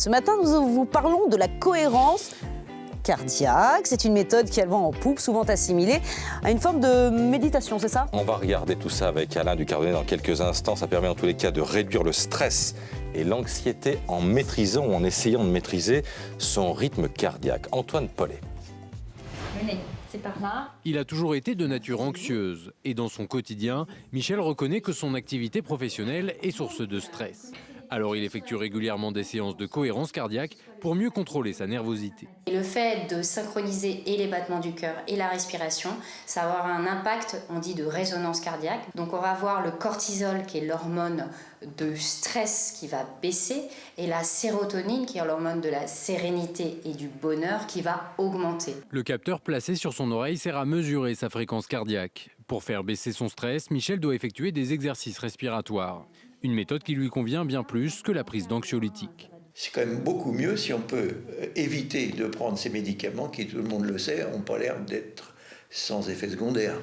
Ce matin, nous vous parlons de la cohérence cardiaque. C'est une méthode qui a le vent en poupe, souvent assimilée à une forme de méditation, c'est ça? On va regarder tout ça avec Alain Ducardonnet dans quelques instants. Ça permet en tous les cas de réduire le stress et l'anxiété en maîtrisant ou en essayant de maîtriser son rythme cardiaque. Antoine Paulet. Venez, c'est par là. Il a toujours été de nature anxieuse et dans son quotidien, Michel reconnaît que son activité professionnelle est source de stress. Alors il effectue régulièrement des séances de cohérence cardiaque pour mieux contrôler sa nervosité. Et le fait de synchroniser et les battements du cœur et la respiration, ça va avoir un impact, on dit, de résonance cardiaque. Donc on va avoir le cortisol qui est l'hormone de stress qui va baisser et la sérotonine qui est l'hormone de la sérénité et du bonheur qui va augmenter. Le capteur placé sur son oreille sert à mesurer sa fréquence cardiaque. Pour faire baisser son stress, Michel doit effectuer des exercices respiratoires. Une méthode qui lui convient bien plus que la prise d'anxiolytiques. C'est quand même beaucoup mieux si on peut éviter de prendre ces médicaments qui, tout le monde le sait, n'ont pas l'air d'être sans effet secondaire.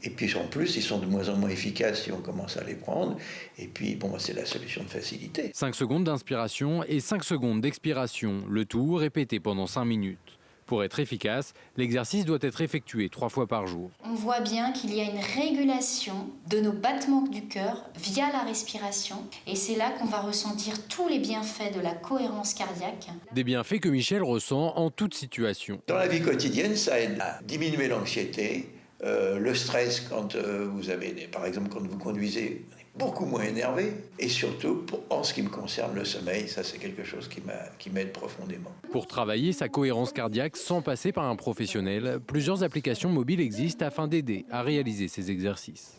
Et puis en plus, ils sont de moins en moins efficaces si on commence à les prendre. Et puis, bon, c'est la solution de facilité. 5 secondes d'inspiration et 5 secondes d'expiration, le tout répété pendant 5 minutes. Pour être efficace, l'exercice doit être effectué 3 fois par jour. On voit bien qu'il y a une régulation de nos battements du cœur via la respiration. Et c'est là qu'on va ressentir tous les bienfaits de la cohérence cardiaque. Des bienfaits que Michel ressent en toute situation. Dans la vie quotidienne, ça aide à diminuer l'anxiété, le stress quand vous avez, par exemple, quand vous conduisez, on est beaucoup moins énervé. Et surtout, en ce qui me concerne, le sommeil, ça c'est quelque chose qui m'aide profondément. Pour travailler sa cohérence cardiaque sans passer par un professionnel, plusieurs applications mobiles existent afin d'aider à réaliser ces exercices.